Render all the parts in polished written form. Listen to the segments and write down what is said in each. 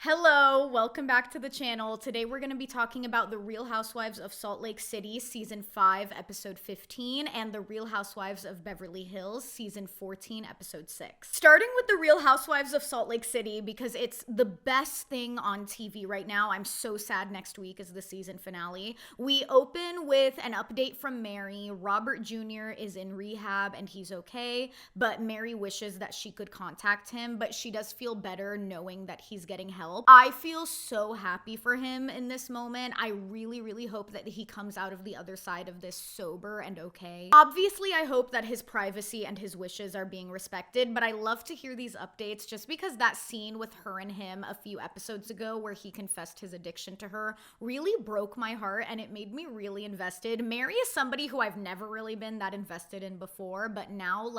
Hello, welcome back to the channel. Today we're going to be talking about The Real Housewives of Salt Lake City, Season 5, Episode 15, and The Real Housewives of Beverly Hills, Season 14, Episode 6. Starting with The Real Housewives of Salt Lake City because it's the best thing on TV right now. I'm so sad next week is the season finale. We open with an update from Mary. Robert Jr. is in rehab and he's okay, but Mary wishes that she could contact him, but she does feel better knowing that he's getting help. I feel so happy for him in this moment. I really hope that he comes out of the other side of this sober and okay. Obviously, I hope that his privacy and his wishes are being respected, but I love to hear these updates just because that scene with her and him a few episodes ago where he confessed his addiction to her really broke my heart and it made me really invested. Mary is somebody who I've never really been that invested in before, but now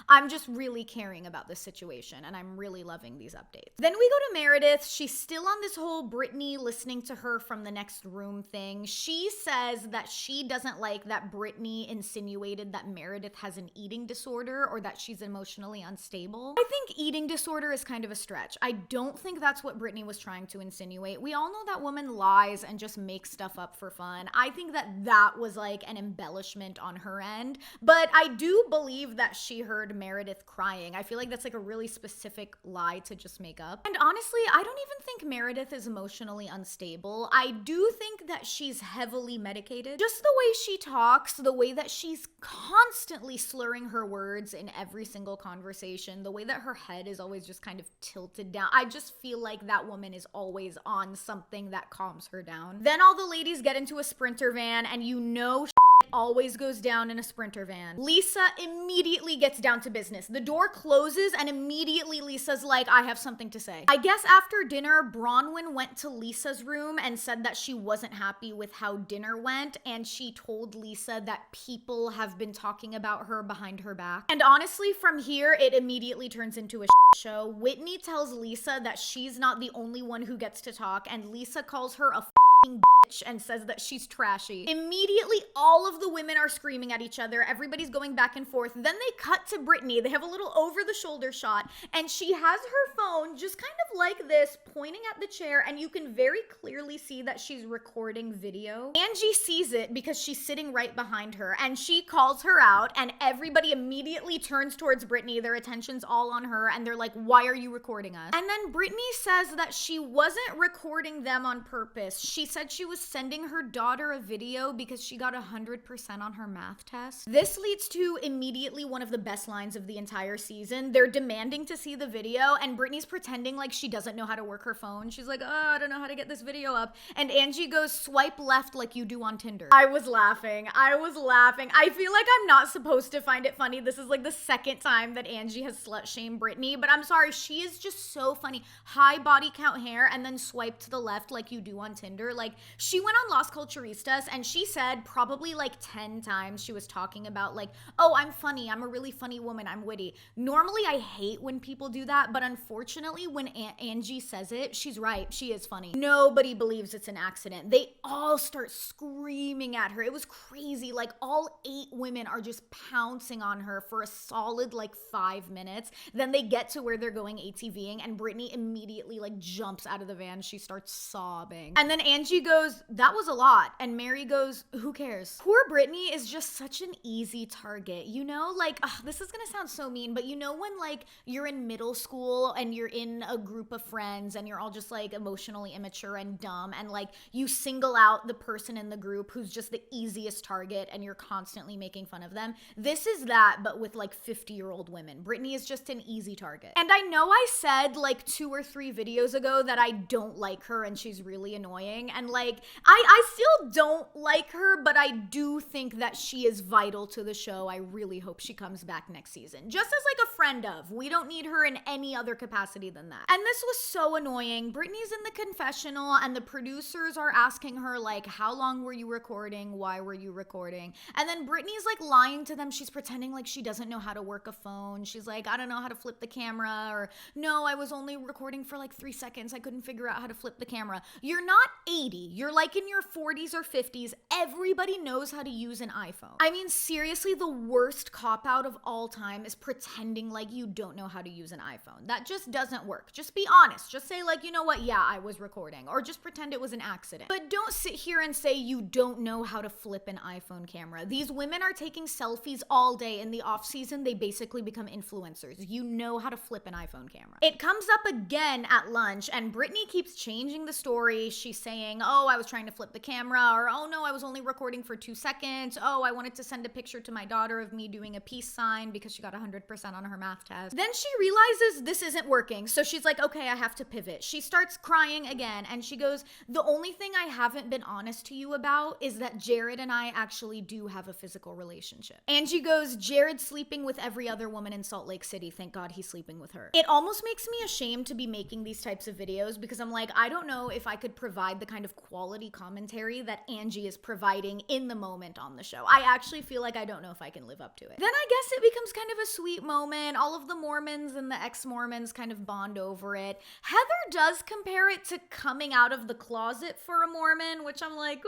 I'm just really caring about this situation and I'm really loving these updates. Then we go to Meredith. She's still on this whole Brittany listening to her from the next room thing. She says that she doesn't like that Brittany insinuated that Meredith has an eating disorder or that she's emotionally unstable. I think eating disorder is kind of a stretch. I don't think that's what Brittany was trying to insinuate. We all know that woman lies and just makes stuff up for fun. I think that was like an embellishment on her end, but I do believe that she heard Meredith crying. I feel like that's like a really specific lie to just make up. And honestly, I don't even think Meredith is emotionally unstable. I do think that she's heavily medicated. Just the way she talks, the way that she's constantly slurring her words in every single conversation, the way that her head is always just kind of tilted down. I just feel like that woman is always on something that calms her down. Then all the ladies get into a Sprinter van and you know always goes down in a Sprinter van. Lisa immediately gets down to business. The door closes and immediately Lisa's like, I have something to say. I guess after dinner, Bronwyn went to Lisa's room and said that she wasn't happy with how dinner went, and she told Lisa that people have been talking about her behind her back. And honestly, from here, it immediately turns into a show. Whitney tells Lisa that she's not the only one who gets to talk, and Lisa calls her a bitch and says that she's trashy. Immediately, all of the women are screaming at each other. Everybody's going back and forth. Then they cut to Brittany. They have a little over-the-shoulder shot, and she has her phone just kind of like this, pointing at the chair, and you can very clearly see that she's recording video. Angie sees it because she's sitting right behind her, and she calls her out, and everybody immediately turns towards Brittany. Their attention's all on her, and they're like, why are you recording us? And then Brittany says that she wasn't recording them on purpose. She said she was sending her daughter a video because she got 100% on her math test. This leads to immediately one of the best lines of the entire season. They're demanding to see the video and Brittany's pretending like she doesn't know how to work her phone. She's like, oh, I don't know how to get this video up. And Angie goes, swipe left like you do on Tinder. I was laughing. I feel like I'm not supposed to find it funny. This is like the second time that Angie has slut shamed Brittany, but I'm sorry, she is just so funny. High body count hair and then swipe to the left like you do on Tinder. Like, she went on Las Culturistas and she said probably like 10 times she was talking about like, oh, I'm funny. I'm a really funny woman. I'm witty. Normally, I hate when people do that, but unfortunately, when Angie says it, she's right. She is funny. Nobody believes it's an accident. They all start screaming at her. It was crazy. Like all 8 women are just pouncing on her for a solid like 5 minutes. Then they get to where they're going ATVing and Brittany immediately like jumps out of the van. She starts sobbing. And then Angie goes, that was a lot. And Mary goes, who cares? Poor Brittany is just such an easy target, you know? Like, this is gonna sound so mean, but you know when like you're in middle school and you're in a group of friends and you're all just like emotionally immature and dumb and like you single out the person in the group who's just the easiest target and you're constantly making fun of them? This is that, but with like 50-year-old women. Brittany is just an easy target. And I know I said like 2 or 3 videos ago that I don't like her and she's really annoying, and like I still don't like her, but I do think that she is vital to the show. I really hope she comes back next season. Just as like a friend of. We don't need her in any other capacity than that. And this was so annoying. Brittany's in the confessional and the producers are asking her like, how long were you recording? Why were you recording? And then Brittany's like lying to them. She's pretending like she doesn't know how to work a phone. She's like, I don't know how to flip the camera, or no, I was only recording for like 3 seconds. I couldn't figure out how to flip the camera. You're not a 80. You're like in your 40s or 50s. Everybody knows how to use an iPhone. I mean, seriously, the worst cop-out of all time is pretending like you don't know how to use an iPhone. That just doesn't work. Just be honest. Just say like, you know what? Yeah, I was recording. Or just pretend it was an accident. But don't sit here and say you don't know how to flip an iPhone camera. These women are taking selfies all day. In the off season, they basically become influencers. You know how to flip an iPhone camera. It comes up again at lunch, and Brittany keeps changing the story. She's saying, oh, I was trying to flip the camera, or oh no, I was only recording for 2 seconds. Oh, I wanted to send a picture to my daughter of me doing a peace sign because she got 100% on her math test. Then she realizes this isn't working. So she's like, okay, I have to pivot. She starts crying again, and she goes, the only thing I haven't been honest to you about is that Jared and I actually do have a physical relationship. Angie goes, Jared's sleeping with every other woman in Salt Lake City. Thank God he's sleeping with her. It almost makes me ashamed to be making these types of videos because I'm like, I don't know if I could provide the kind of quality commentary that Angie is providing in the moment on the show. I actually feel like I don't know if I can live up to it. Then I guess it becomes kind of a sweet moment. All of the Mormons and the ex-Mormons kind of bond over it. Heather does compare it to coming out of the closet for a Mormon, which I'm like,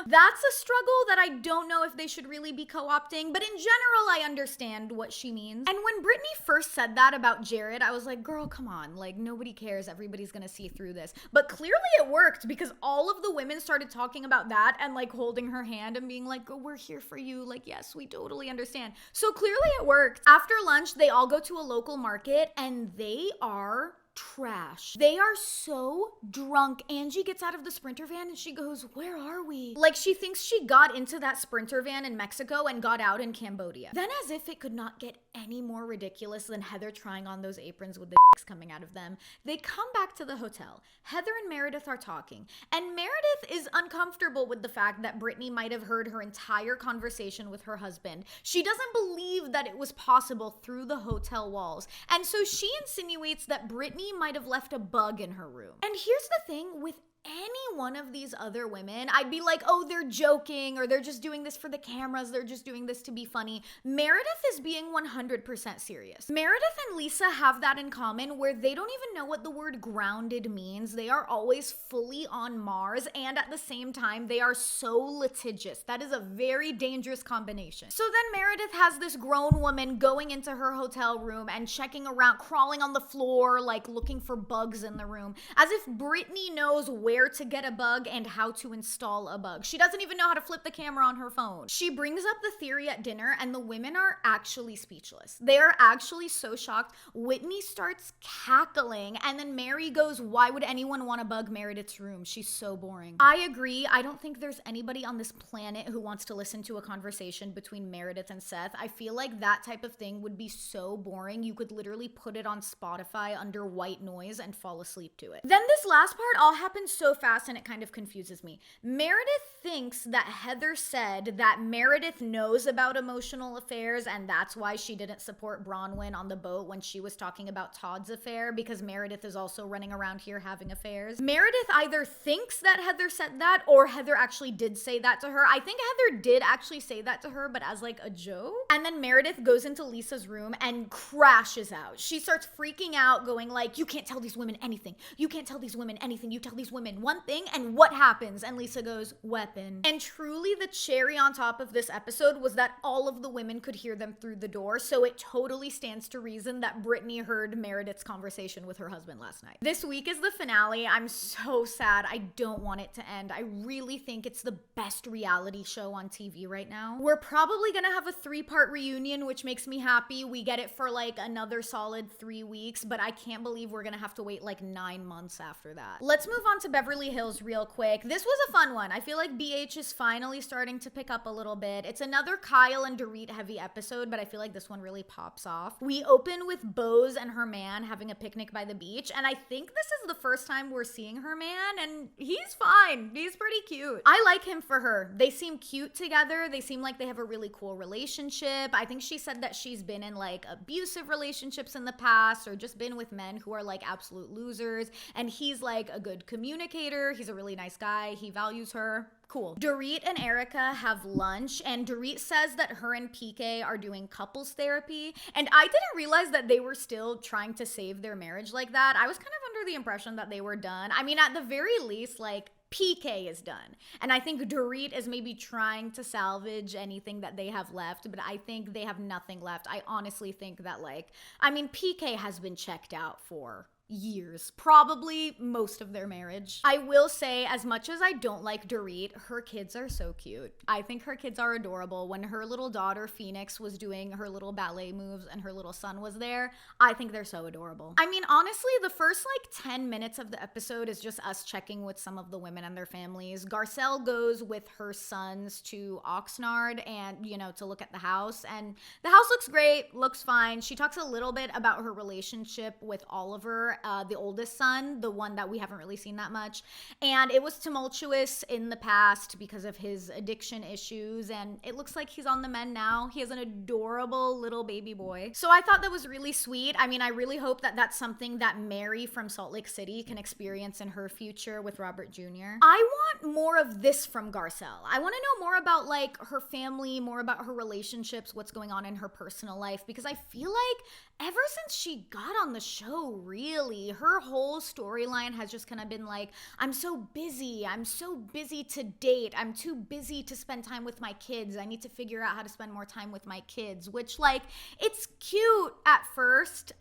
that's a struggle that I don't know if they should really be co-opting, but in general, I understand what she means. And when Brittany first said that about Jared, I was like, girl, come on, like nobody cares. Everybody's gonna see through this. But clearly it worked because all of the women started talking about that and like holding her hand and being like, oh, we're here for you. Like, yes, we totally understand. So clearly it worked. After lunch, they all go to a local market and they are trash. They are so drunk. Angie gets out of the Sprinter van and she goes, where are we? Like she thinks she got into that Sprinter van in Mexico and got out in Cambodia. Then as if it could not get any more ridiculous than Heather trying on those aprons with the dicks coming out of them, they come back to the hotel. Heather and Meredith are talking, and Meredith is uncomfortable with the fact that Brittany might have heard her entire conversation with her husband. She doesn't believe that it was possible through the hotel walls, and so she insinuates that Brittany might have left a bug in her room. And here's the thing with any one of these other women, I'd be like, oh, they're joking, or they're just doing this for the cameras, they're just doing this to be funny. Meredith is being 100% serious. Meredith and Lisa have that in common where they don't even know what the word grounded means. They are always fully on Mars, and at the same time, they are so litigious. That is a very dangerous combination. So then Meredith has this grown woman going into her hotel room and checking around, crawling on the floor, like looking for bugs in the room, as if Brittany knows where to get a bug and how to install a bug. She doesn't even know how to flip the camera on her phone. She brings up the theory at dinner and the women are actually speechless. They are actually so shocked. Whitney starts cackling and then Mary goes, why would anyone want to bug Meredith's room? She's so boring. I agree. I don't think there's anybody on this planet who wants to listen to a conversation between Meredith and Seth. I feel like that type of thing would be so boring. You could literally put it on Spotify under white noise and fall asleep to it. Then this last part all happens so fast and it kind of confuses me. Meredith thinks that Heather said that Meredith knows about emotional affairs and that's why she didn't support Bronwyn on the boat when she was talking about Todd's affair, because Meredith is also running around here having affairs. Meredith either thinks that Heather said that or Heather actually did say that to her. I think Heather did actually say that to her, but as like a joke. And then Meredith goes into Lisa's room and crashes out. She starts freaking out, going like, you can't tell these women anything. You can't tell these women anything. You tell these women one thing and what happens? And Lisa goes, weapon. And truly the cherry on top of this episode was that all of the women could hear them through the door, so it totally stands to reason that Brittany heard Meredith's conversation with her husband last night. This week is the finale. I'm so sad. I don't want it to end. I really think it's the best reality show on TV right now. We're probably gonna have a 3-part reunion, which makes me happy. We get it for like another solid 3 weeks, but I can't believe we're gonna have to wait like 9 months after that. Let's move on to Beverly Hills real quick. This was a fun one. I feel like BH is finally starting to pick up a little bit. It's another Kyle and Dorit heavy episode, but I feel like this one really pops off. We open with Bose and her man having a picnic by the beach, and I think this is the first time we're seeing her man, and he's fine. He's pretty cute. I like him for her. They seem cute together. They seem like they have a really cool relationship. I think she said that she's been in like abusive relationships in the past or just been with men who are like absolute losers, and he's like a good communicator. He's a really nice guy. He values her. Cool. Dorit and Erica have lunch, and Dorit says that her and PK are doing couples therapy, and I didn't realize that they were still trying to save their marriage like that. I was kind of under the impression that they were done. I mean, at the very least, like, PK is done. And I think Dorit is maybe trying to salvage anything that they have left, but I think they have nothing left. I honestly think that, like, I mean, PK has been checked out for years, probably most of their marriage. I will say, as much as I don't like Dorit, her kids are so cute. I think her kids are adorable. When her little daughter Phoenix was doing her little ballet moves and her little son was there, I think they're so adorable. I mean, honestly, the first like 10 minutes of the episode is just us checking with some of the women and their families. Garcelle goes with her sons to Oxnard and, you know, to look at the house, and the house looks great, looks fine. She talks a little bit about her relationship with Oliver, the oldest son, the one that we haven't really seen that much. And it was tumultuous in the past because of his addiction issues, and it looks like he's on the mend now. He has an adorable little baby boy. So I thought that was really sweet. I mean, I really hope that that's something that Mary from Salt Lake City can experience in her future with Robert Jr. I want more of this from Garcelle. I want to know more about like her family, more about her relationships, what's going on in her personal life, because I feel like ever since she got on the show, really, her whole storyline has just kind of been like, I'm so busy to date, I'm too busy to spend time with my kids, I need to figure out how to spend more time with my kids, which, like, it's cute at first.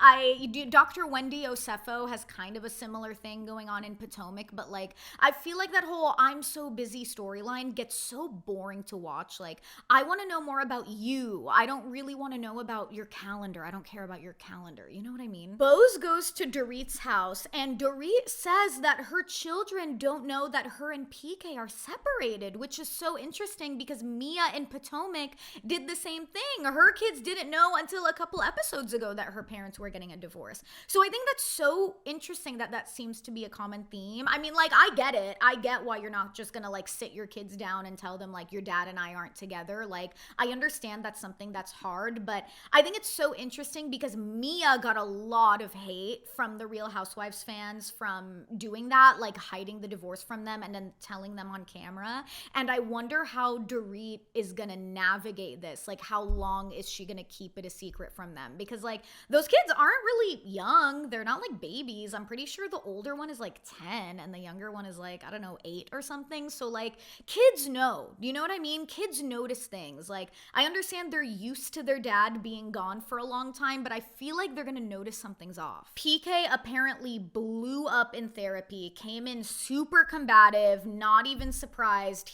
Dr. Wendy Osefo has kind of a similar thing going on in Potomac, but like, I feel like that whole I'm so busy storyline gets so boring to watch. Like, I want to know more about you. I don't really want to know about your calendar. I don't care about your calendar. You know what I mean? Bose goes to Dorit's house, and Dorit says that her children don't know that her and PK are separated, which is so interesting because Mia in Potomac did the same thing. Her kids didn't know until a couple episodes ago that her parents were getting a divorce. So I think that's so interesting that that seems to be a common theme. I mean, like, I get it. I get why you're not just gonna like sit your kids down and tell them like your dad and I aren't together. Like, I understand that's something that's hard, but I think it's so interesting because Mia got a lot of hate from the Real Housewives fans from doing that, like hiding the divorce from them and then telling them on camera. And I wonder how Dorit is gonna navigate this. Like, how long is she gonna keep it a secret from them? Because like, those kids aren't really young. They're not like babies. I'm pretty sure the older one is like 10 and the younger one is like, I don't know, 8 or something. So like, kids know, you know what I mean? Kids notice things. Like, I understand they're used to their dad being gone for a long time, but I feel like they're gonna notice something's off. PK apparently blew up in therapy, came in super combative, not even surprised.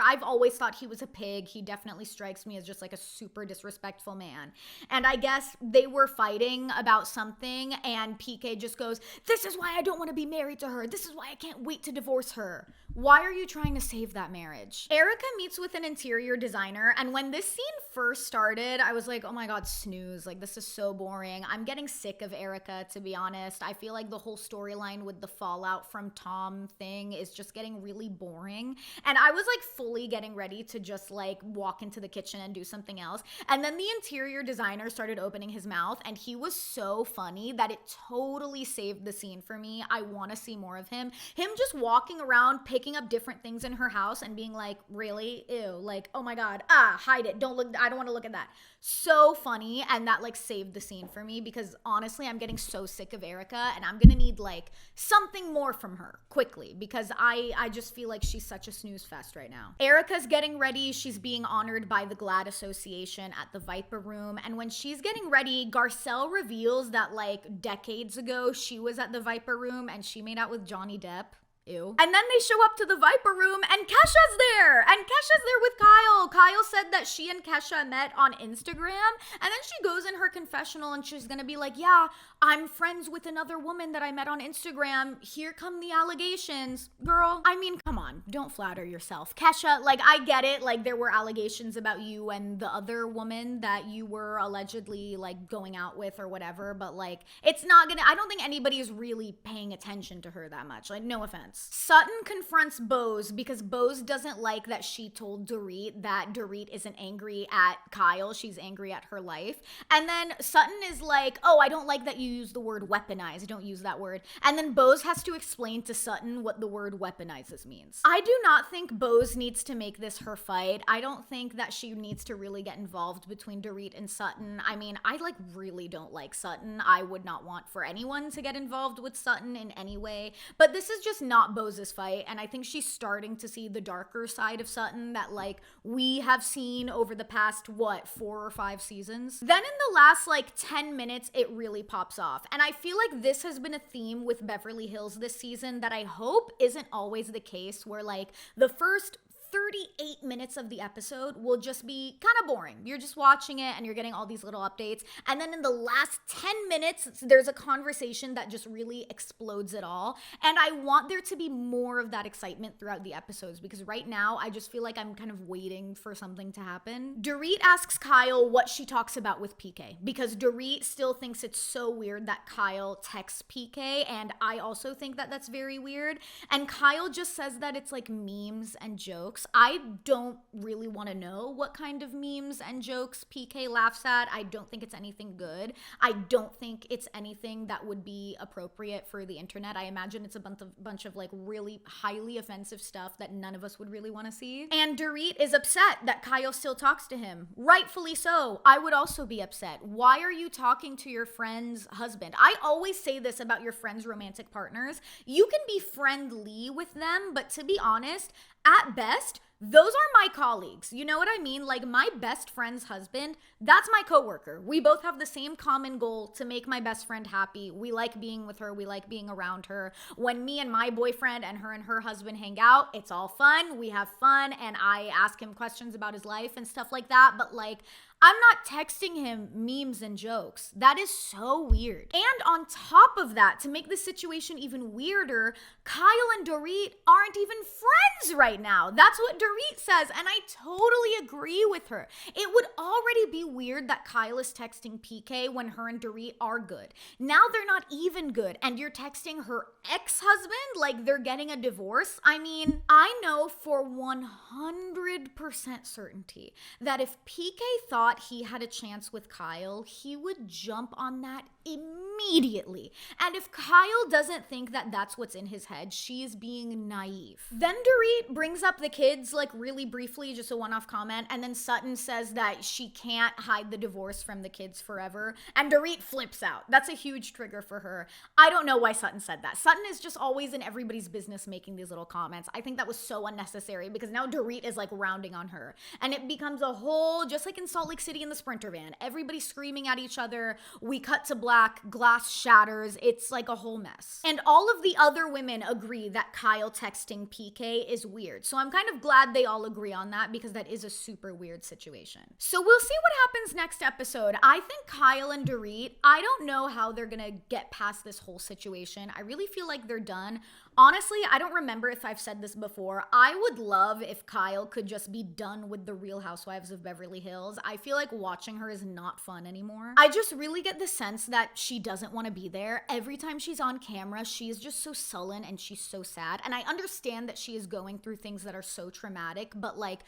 I've always thought he was a pig. He definitely strikes me as just like a super disrespectful man. And I guess they were fighting about something, and PK just goes, "This is why I don't want to be married to her. This is why I can't wait to divorce her." Why are you trying to save that marriage? Erica meets with an interior designer, and when this scene first started, I was like, oh my god, snooze. Like, this is so boring. I'm getting sick of Erica, to be honest. I feel like the whole storyline with the fallout from Tom thing is just getting really boring. And I was like fully getting ready to just like walk into the kitchen and do something else. And then the interior designer started opening his mouth, and he was so funny that it totally saved the scene for me. I want to see more of him. Him just walking around, picking up different things in her house and being like, really? Ew. Like, oh my god, hide it. Don't look. I don't want to look at that. So funny. And that like saved the scene for me because honestly, I'm getting so sick of Erica, and I'm gonna need like something more from her quickly because I just feel like she's such a snooze fest right now. Erica's getting ready. She's being honored by the GLAAD Association at the Viper Room. And when she's getting ready, Garcelle reveals that like decades ago, she was at the Viper Room and she made out with Johnny Depp. Ew. And then they show up to the Viper Room and Kesha's there. And Kesha's there with Kyle. Kyle said that she and Kesha met on Instagram. And then she goes in her confessional and she's gonna be like, yeah, I'm friends with another woman that I met on Instagram. Here come the allegations. Girl, I mean, come on. Don't flatter yourself. Kesha, like, I get it. Like, there were allegations about you and the other woman that you were allegedly, like, going out with or whatever. But, like, it's not gonna, I don't think anybody is really paying attention to her that much. Like, no offense. Sutton confronts Bose because Bose doesn't like that she told Dorit that Dorit isn't angry at Kyle. She's angry at her life. And then Sutton is like, oh, I don't like that you use the word weaponize. Don't use that word. And then Bose has to explain to Sutton what the word weaponizes means. I do not think Bose needs to make this her fight. I don't think that she needs to really get involved between Dorit and Sutton. I mean, I like really don't like Sutton. I would not want for anyone to get involved with Sutton in any way. But this is just not not Bose's fight, and I think she's starting to see the darker side of Sutton that like we have seen over the past, what, 4 or 5 seasons. Then in the last like 10 minutes, it really pops off. And I feel like this has been a theme with Beverly Hills this season that I hope isn't always the case, where like the first 38 minutes of the episode will just be kind of boring. You're just watching it and you're getting all these little updates. And then in the last 10 minutes, there's a conversation that just really explodes it all. And I want there to be more of that excitement throughout the episodes, because right now I just feel like I'm kind of waiting for something to happen. Dorit asks Kyle what she talks about with PK, because Dorit still thinks it's so weird that Kyle texts PK, and I also think that that's very weird. And Kyle just says that it's like memes and jokes. I don't really want to know what kind of memes and jokes PK laughs at. I don't think it's anything good. I don't think it's anything that would be appropriate for the internet. I imagine it's a bunch of like really highly offensive stuff that none of us would really want to see. And Dorit is upset that Kyle still talks to him. Rightfully so. I would also be upset. Why are you talking to your friend's husband? I always say this about your friends' romantic partners. You can be friendly with them, but to be honest, at best, those are my colleagues. You know what I mean? Like my best friend's husband, that's my coworker. We both have the same common goal to make my best friend happy. We like being with her. We like being around her. When me and my boyfriend and her husband hang out, it's all fun. We have fun, and I ask him questions about his life and stuff like that. But like, I'm not texting him memes and jokes. That is so weird. And on top of that, to make the situation even weirder, Kyle and Dorit aren't even friends right now. That's what Dorit says, and I totally agree with her. It would already be weird that Kyle is texting PK when her and Dorit are good. Now they're not even good, and you're texting her ex-husband like they're getting a divorce. I mean, I know for 100% certainty that if PK thought he had a chance with Kyle, he would jump on that immediately. And if Kyle doesn't think that that's what's in his head, she's being naive. Then Dorit brings up the kids like really briefly, just a one-off comment, and then Sutton says that she can't hide the divorce from the kids forever, and Dorit flips out. That's a huge trigger for her. I don't know why Sutton said that. Sutton is just always in everybody's business making these little comments. I think that was so unnecessary, because now Dorit is like rounding on her, and it becomes a whole, just like in Salt Lake City in the Sprinter van, everybody screaming at each other. We cut to black, glass shatters. It's like a whole mess. And all of the other women agree that Kyle texting PK is weird. So I'm kind of glad they all agree on that, because that is a super weird situation. So we'll see what happens next episode. I think Kyle and Dorit, I don't know how they're gonna get past this whole situation. I really feel like they're done. Honestly, I don't remember if I've said this before. I would love if Kyle could just be done with the Real Housewives of Beverly Hills. I feel like watching her is not fun anymore. I just really get the sense that she doesn't want to be there. Every time she's on camera, she is just so sullen and she's so sad. And I understand that she is going through things that are so traumatic, but like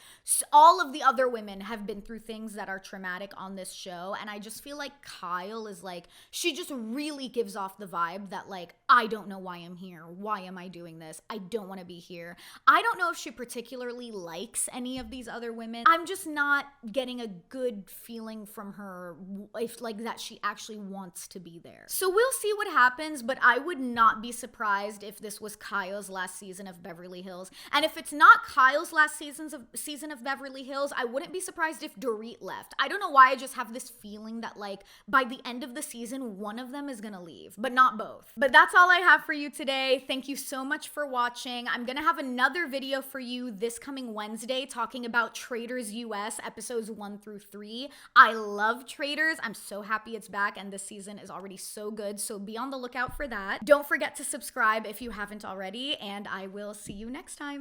all of the other women have been through things that are traumatic on this show. And I just feel like Kyle is like, she just really gives off the vibe that like, I don't know why I'm here. Why am I doing this? I don't want to be here. I don't know if she particularly likes any of these other women. I'm just not getting a good feeling from her if like that she actually wants to be there. So we'll see what happens, but I would not be surprised if this was Kyle's last season of Beverly Hills. And if it's not Kyle's last season of Beverly Hills, I wouldn't be surprised if Dorit left. I don't know why, I just have this feeling that like by the end of the season, one of them is gonna leave, but not both. But that's all I have for you today. Thank you so much for watching. I'm gonna have another video for you this coming Wednesday talking about Traitors US episodes 1 through 3. I love Traitors. I'm so happy it's back, and this season is already so good, so be on the lookout for that. Don't forget to subscribe if you haven't already, and I will see you next time.